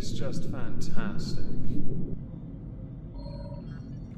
is just fantastic.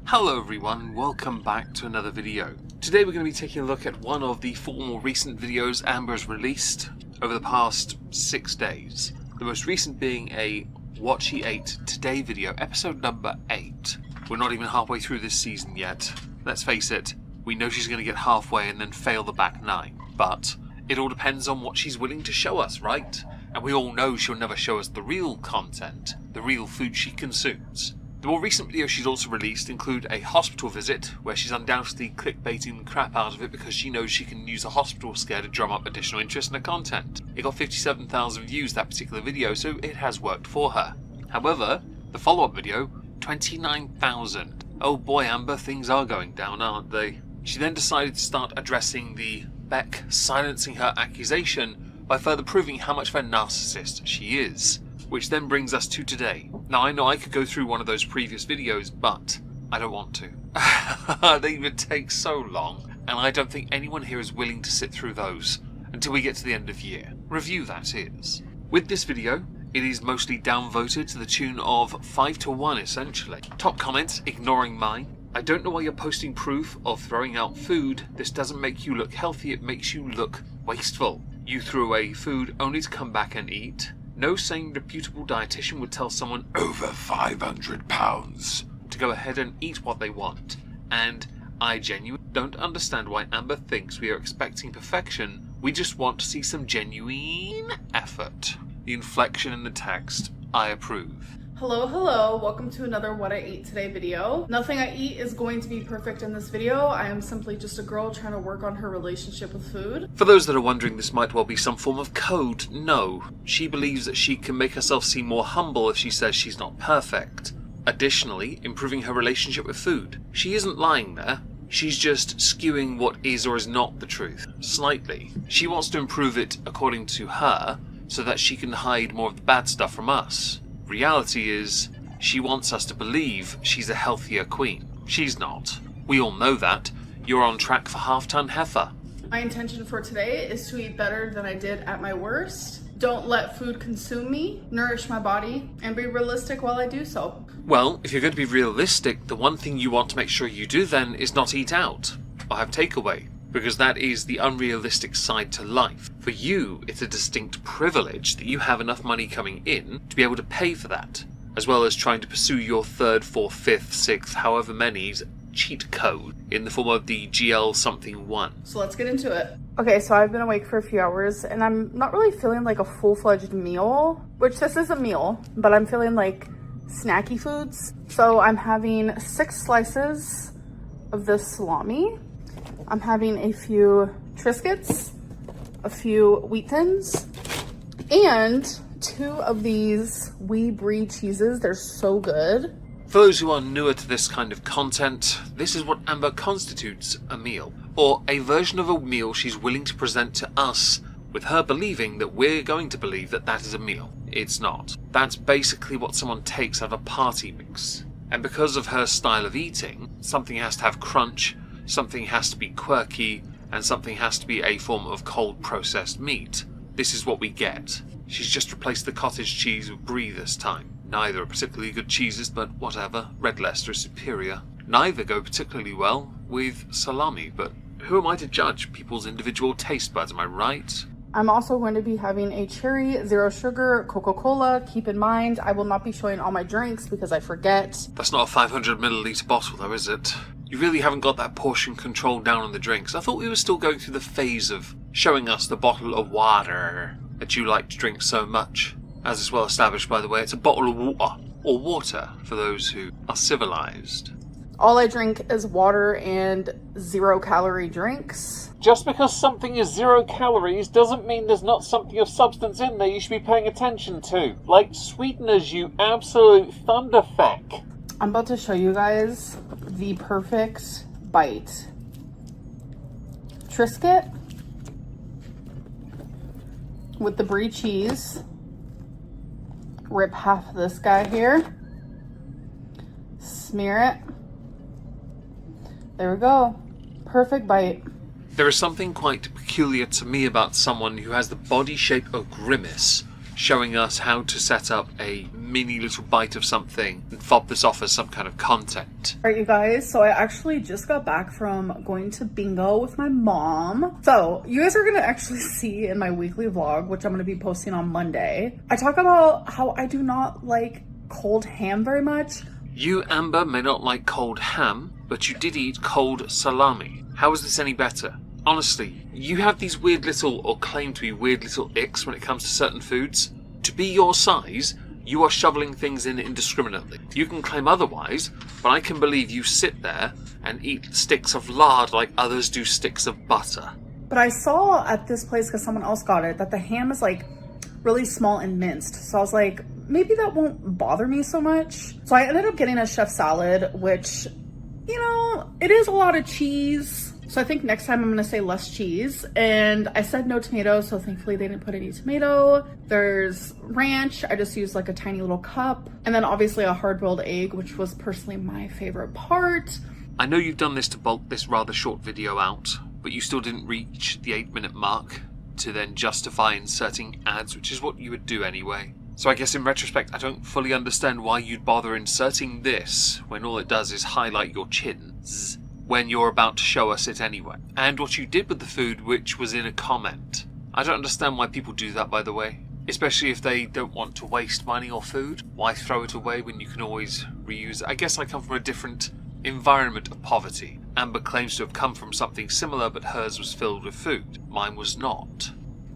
Hello everyone, welcome back to another video. Today we're going to be taking a look at one of the 4 more recent videos Amber's released over the past 6 days. The most recent being a What She Ate Today video, episode number 8. We're not even halfway through this season yet. Let's face it, we know she's going to get halfway and then fail the back 9. But it all depends on what she's willing to show us, right? And we all know she'll never show us the real content, the real food she consumes. The more recent videos she's also released include a hospital visit, where she's undoubtedly clickbaiting the crap out of it because she knows she can use a hospital scare to drum up additional interest in her content. It got 57,000 views, that particular video, so it has worked for her. However, the follow-up video, 29,000. Oh boy, Amber, things are going down, aren't they? She then decided to start addressing the Beck silencing her accusation by further proving how much of a narcissist she is. Which then brings us to today. Now I know I could go through one of those previous videos, but I don't want to. They would take so long, and I don't think anyone here is willing to sit through those until we get to the end of year. Review, that is. With this video, it is mostly downvoted to the tune of 5-1 essentially. Top comments, ignoring mine. I don't know why you're posting proof of throwing out food. This doesn't make you look healthy, it makes you look wasteful. You threw away food only to come back and eat. No sane, reputable dietitian would tell someone over 500 pounds to go ahead and eat what they want. And I genuinely don't understand why Amber thinks we are expecting perfection. We just want to see some genuine effort. The inflection in the text, I approve. Hello, welcome to another What I Ate Today video. Nothing I eat is going to be perfect in this video. I am simply just a girl trying to work on her relationship with food. For those that are wondering, this might well be some form of code. No, she believes that she can make herself seem more humble if she says she's not perfect. Additionally, improving her relationship with food. She isn't lying there. She's just skewing what is or is not the truth, slightly. She wants to improve it according to her, so that she can hide more of the bad stuff from us. Reality is, she wants us to believe she's a healthier queen. She's not. We all know that. You're on track for half-ton heifer. My intention for today is to eat better than I did at my worst. Don't let food consume me, nourish my body, and be realistic while I do so. Well, if you're going to be realistic, the one thing you want to make sure you do then is not eat out or have takeaway, because that is the unrealistic side to life. For you, it's a distinct privilege that you have enough money coming in to be able to pay for that, as well as trying to pursue your 3rd, 4th, 5th, 6th, however many's cheat code in the form of the GL something 1. So let's get into it. Okay, so I've been awake for a few hours and I'm not really feeling like a full-fledged meal, which this is a meal, but I'm feeling like snacky foods. So I'm having 6 slices of this salami. I'm having a few Triscuits, a few Wheat Thins, and 2 of these wee brie cheeses. They're so good. For those who are newer to this kind of content, this is what Amber constitutes a meal, or a version of a meal she's willing to present to us, with her believing that we're going to believe that that is a meal. It's not. That's basically what someone takes out of a party mix. And because of her style of eating, something has to have crunch, something has to be quirky, and something has to be a form of cold processed meat. This is what we get. She's just replaced the cottage cheese with brie this time. Neither are particularly good cheeses, but whatever. Red Leicester is superior. Neither go particularly well with salami, but who am I to judge people's individual taste buds, am I right? I'm also going to be having a cherry, 0 sugar Coca-Cola. Keep in mind, I will not be showing all my drinks because I forget. That's not a 500 milliliter bottle though, is it? You really haven't got that portion control down on the drinks. I thought we were still going through the phase of showing us the bottle of water that you like to drink so much. As is well established, by the way, it's a bottle of water, or water for those who are civilized. All I drink is water and 0-calorie drinks. Just because something is 0 calories doesn't mean there's not something of substance in there you should be paying attention to. Like sweeteners, you absolute thunderfuck. I'm about to show you guys the perfect bite. Triscuit with the brie cheese. Rip half of this guy here. Smear it. There we go. Perfect bite. There is something quite peculiar to me about someone who has the body shape of Grimace, showing us how to set up a mini little bite of something and fob this off as some kind of content. Alright you guys, so I actually just got back from going to bingo with my mom. So you guys are gonna actually see in my weekly vlog, which I'm gonna be posting on Monday, I talk about how I do not like cold ham very much. You, Amber, may not like cold ham, but you did eat cold salami. How is this any better? Honestly, you have these weird little, or claim to be weird little icks when it comes to certain foods. To be your size, you are shoveling things in indiscriminately. You can claim otherwise, but I can believe you sit there and eat sticks of lard like others do sticks of butter. But I saw at this place, because someone else got it, that the ham is like really small and minced. So I was like, maybe that won't bother me so much. So I ended up getting a chef salad, which, you know, it is a lot of cheese. So I think next time I'm gonna say less cheese. And I said no tomato, so thankfully they didn't put any tomato. There's ranch, I just used like a tiny little cup. And then obviously a hard-boiled egg, which was personally my favorite part. I know you've done this to bulk this rather short video out, but you still didn't reach the 8-minute mark to then justify inserting ads, which is what you would do anyway. So I guess in retrospect, I don't fully understand why you'd bother inserting this when all it does is highlight your chins when you're about to show us it anyway. And what you did with the food, which was in a comment. I don't understand why people do that, by the way. Especially if they don't want to waste money or food. Why throw it away when you can always reuse it? I guess I come from a different environment of poverty. Amber claims to have come from something similar, but hers was filled with food. Mine was not.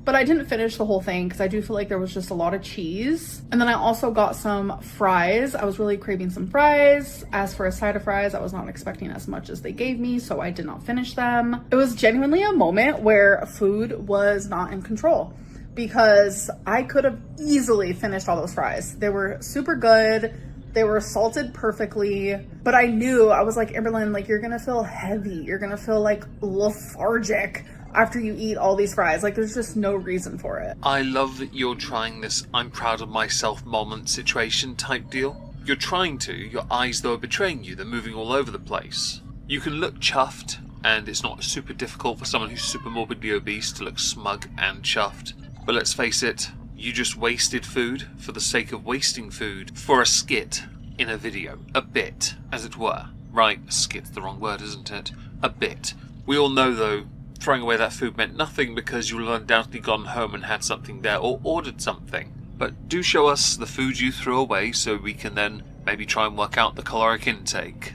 But I didn't finish the whole thing because I do feel like there was just a lot of cheese. And then I also got some fries. I was really craving some fries. As for a side of fries, I was not expecting as much as they gave me, so I did not finish them. It was genuinely a moment where food was not in control because I could have easily finished all those fries. They were super good. They were salted perfectly, but I knew, I was like, Amberlynn, like, you're gonna feel heavy. You're gonna feel like lethargic after you eat all these fries. Like, there's just no reason for it. I love that you're trying this I'm proud of myself moment situation type deal. You're trying to, your eyes though are betraying you, they're moving all over the place. You can look chuffed, and it's not super difficult for someone who's super morbidly obese to look smug and chuffed. But let's face it, you just wasted food for the sake of wasting food for a skit in a video. A bit, as it were. Right, skit's the wrong word, isn't it? A bit. We all know though, throwing away that food meant nothing because you'll undoubtedly gone home and had something there or ordered something. But do show us the food you threw away so we can then maybe try and work out the caloric intake.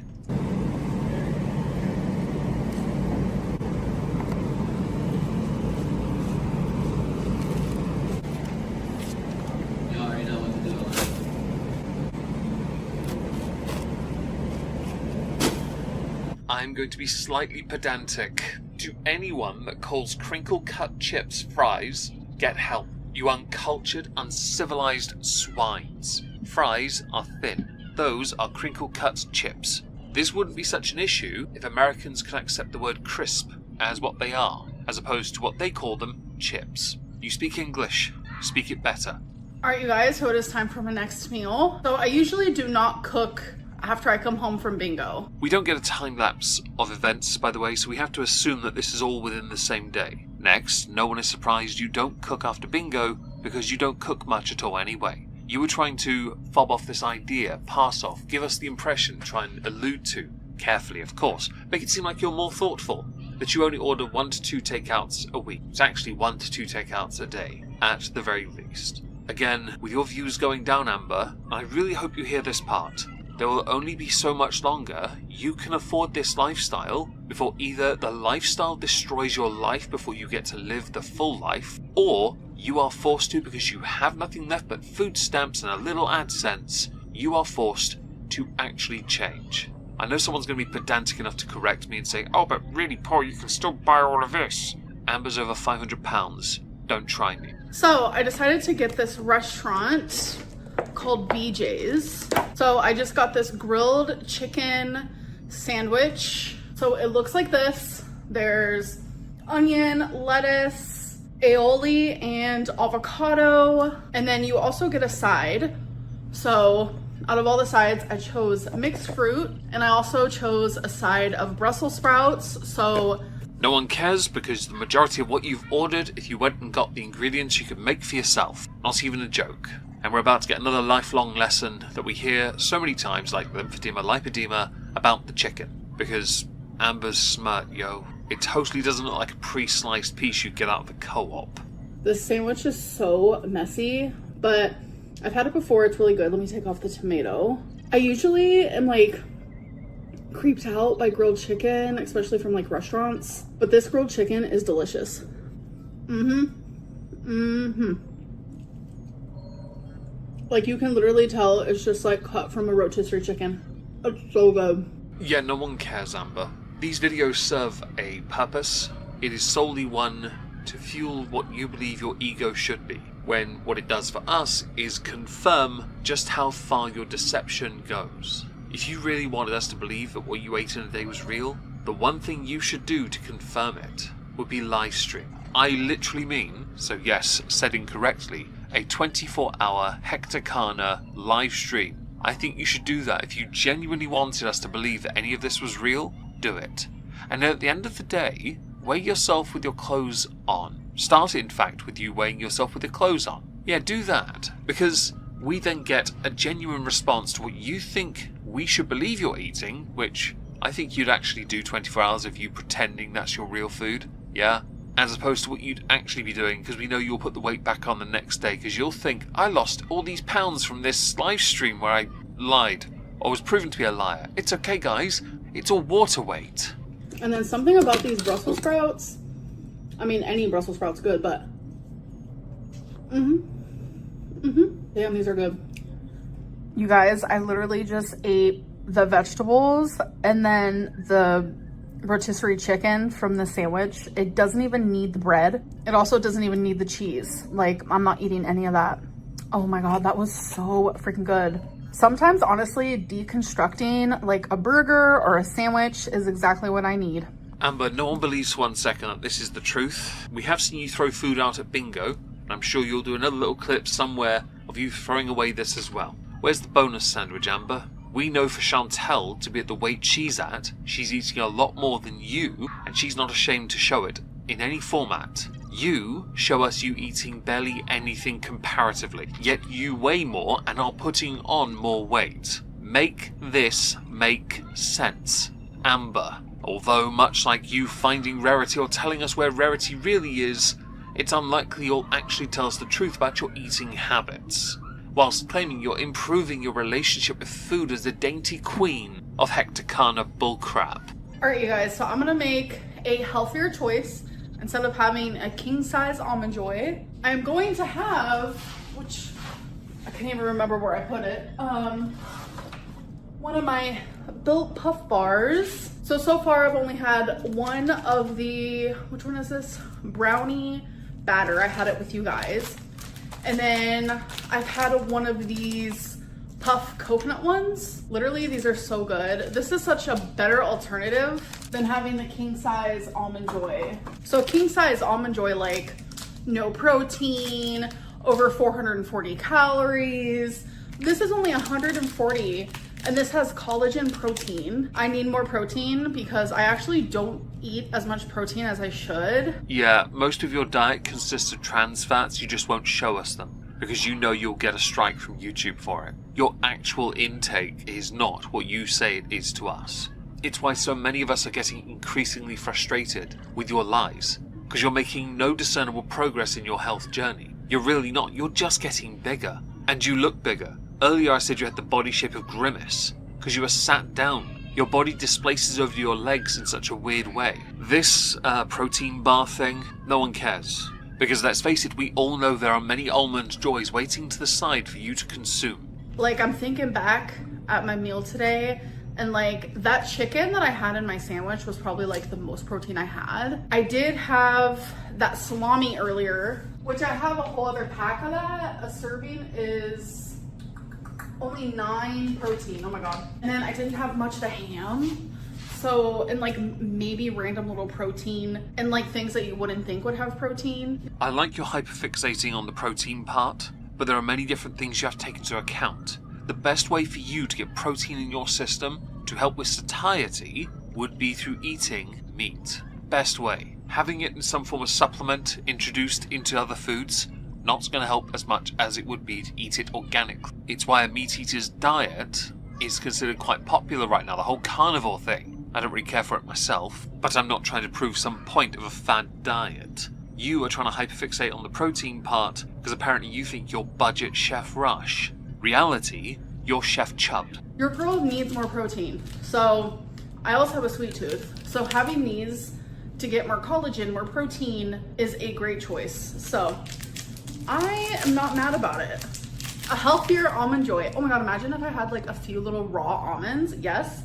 I'm going to be slightly pedantic. To anyone that calls crinkle-cut chips fries, get help. You uncultured, uncivilized swines. Fries are thin. Those are crinkle-cut chips. This wouldn't be such an issue if Americans could accept the word crisp as what they are, as opposed to what they call them, chips. You speak English. Speak it better. Alright you guys, so it is time for my next meal. So I usually do not cook after I come home from bingo. We don't get a time lapse of events, by the way, so we have to assume that this is all within the same day. Next, no one is surprised you don't cook after bingo because you don't cook much at all anyway. You were trying to fob off this idea, pass off, give us the impression, try and allude to, carefully of course, make it seem like you're more thoughtful, that you only order 1 to 2 takeouts a week. It's actually 1 to 2 takeouts a day, at the very least. Again, with your views going down, Amber, I really hope you hear this part. There will only be so much longer you can afford this lifestyle before either the lifestyle destroys your life before you get to live the full life, or you are forced to because you have nothing left but food stamps and a little AdSense. You are forced to actually change. I know someone's going to be pedantic enough to correct me and say, oh, but really, Paul, you can still buy all of this. Amber's over £500. Don't try me. So I decided to get this restaurant called BJ's. So I just got this grilled chicken sandwich. So it looks like this. There's onion, lettuce, aioli, and avocado. And then you also get a side. So out of all the sides, I chose mixed fruit, and I also chose a side of Brussels sprouts. So no one cares because the majority of what you've ordered, if you went and got the ingredients, you could make for yourself. not even a joke. And we're about to get another lifelong lesson that we hear so many times, like lymphedema, lipedema, about the chicken. Because Amber's smart, yo. It totally doesn't look like a pre-sliced piece you'd get out of the co-op. This sandwich is so messy, but I've had it before. It's really good. Let me take off the tomato. I usually am like creeped out by grilled chicken, especially from like restaurants. But this grilled chicken is delicious. Like you can literally tell it's just like cut from a rotisserie chicken. It's so good. Yeah, no one cares, Amber. These videos serve a purpose. It is solely one to fuel what you believe your ego should be, when what it does for us is confirm just how far your deception goes. If you really wanted us to believe that what you ate in a day was real, the one thing you should do to confirm it would be live stream. I literally mean, so yes, said incorrectly, a 24-hour Hectacana live stream. I think you should do that. If you genuinely wanted us to believe that any of this was real, do it. And at the end of the day, weigh yourself with your clothes on. Start it, in fact, with you weighing yourself with your clothes on. Yeah, do that. Because we then get a genuine response to what you think we should believe you're eating, which I think you'd actually do 24 hours of you pretending that's your real food. Yeah? As opposed to what you'd actually be doing, because we know you'll put the weight back on the next day, because you'll think, I lost all these pounds from this live stream where I lied, or was proven to be a liar. It's okay, guys. It's all water weight. And then something about these Brussels sprouts, I mean, any Brussels sprouts good, but damn, these are good. You guys, I literally just ate the vegetables and then the rotisserie chicken from the sandwich. It doesn't even need the bread. It also doesn't even need the cheese. Like, I'm not eating any of that. Oh my god, that was so freaking good. Sometimes, honestly, deconstructing like a burger or a sandwich is exactly what I need. Amber, no one believes for 1 second that this is the truth. We have seen you throw food out at bingo, and I'm sure you'll do another little clip somewhere of you throwing away this as well. Where's the bonus sandwich, Amber? We know for Chantel to be at the weight she's at, she's eating a lot more than you, and she's not ashamed to show it in any format. You show us you eating barely anything comparatively, yet you weigh more and are putting on more weight. Make this make sense. Amber, although much like you finding rarity or telling us where rarity really is, it's unlikely you'll actually tell us the truth about your eating habits, whilst claiming you're improving your relationship with food as the dainty queen of Hectacana bullcrap. Alright, you guys, so I'm gonna make a healthier choice. Instead of having a king-size Almond Joy, I'm going to have, which I can't even remember where I put it, one of my Built Puff Bars. So far I've only had one of the, which one is this? Brownie batter. I had it with you guys. And then I've had one of these puff coconut ones. Literally, these are so good. This is such a better alternative than having the king size Almond Joy. So king size Almond Joy, like no protein, over 440 calories. This is only 140, and this has collagen protein. I need more protein because I actually don't eat as much protein as I should. Yeah, most of your diet consists of trans fats, you just won't show us them, because you know you'll get a strike from YouTube for it. Your actual intake is not what you say it is to us. It's why so many of us are getting increasingly frustrated with your lies, because you're making no discernible progress in your health journey. You're really not, you're just getting bigger. And you look bigger. Earlier I said you had the body shape of Grimace, because you are sat down. Your body displaces over your legs in such a weird way. This protein bar thing, no one cares. Because let's face it, we all know there are many Almond Joys waiting to the side for you to consume. Like, I'm thinking back at my meal today, and like that chicken that I had in my sandwich was probably like the most protein I had. I did have that salami earlier, which I have a whole other pack of that. A serving is only 9 protein, oh my god. And then I didn't have much of the ham. So, and like maybe random little protein and like things that you wouldn't think would have protein. I like your hyperfixating on the protein part, but there are many different things you have to take into account. The best way for you to get protein in your system to help with satiety would be through eating meat. Best way. Having it in some form of supplement introduced into other foods not going to help as much as it would be to eat it organically. It's why a meat eater's diet is considered quite popular right now, the whole carnivore thing. I don't really care for it myself, but I'm not trying to prove some point of a fad diet. You are trying to hyperfixate on the protein part because apparently you think you're budget Chef Rush. Reality, you're Chef Chubbed. Your girl needs more protein. So I also have a sweet tooth. So having these to get more collagen, more protein is a great choice. So I am not mad about it. A healthier almond joy. Oh my god, imagine if I had like a few little raw almonds. Yes.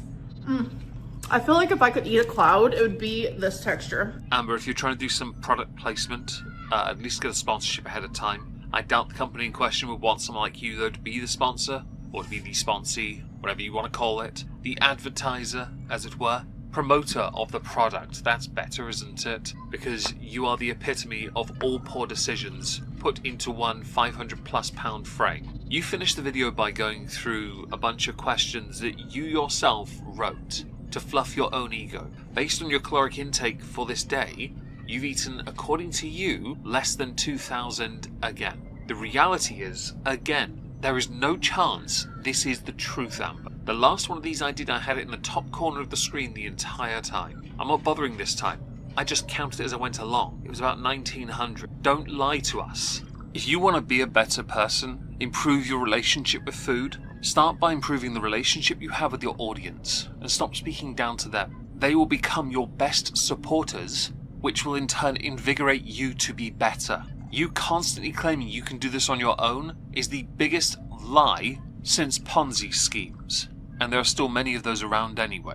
I feel like if I could eat a cloud, it would be this texture. Amber, if you're trying to do some product placement, at least get a sponsorship ahead of time. I doubt the company in question would want someone like you, though, to be the sponsor, or to be the sponsee, whatever you want to call it. The advertiser, as it were. Promoter of the product. That's better, isn't it? Because you are the epitome of all poor decisions put into one 500+ pound frame. You finished the video by going through a bunch of questions that you yourself wrote to fluff your own ego. Based on your caloric intake for this day, you've eaten, according to you, less than 2,000 again. The reality is, again, there is no chance this is the truth, Amber. The last one of these I did, I had it in the top corner of the screen the entire time. I'm not bothering this time. I just counted it as I went along. It was about 1,900. Don't lie to us. If you want to be a better person, improve your relationship with food, start by improving the relationship you have with your audience and stop speaking down to them. They will become your best supporters, which will in turn invigorate you to be better. You constantly claiming you can do this on your own is the biggest lie since Ponzi schemes. And there are still many of those around anyway.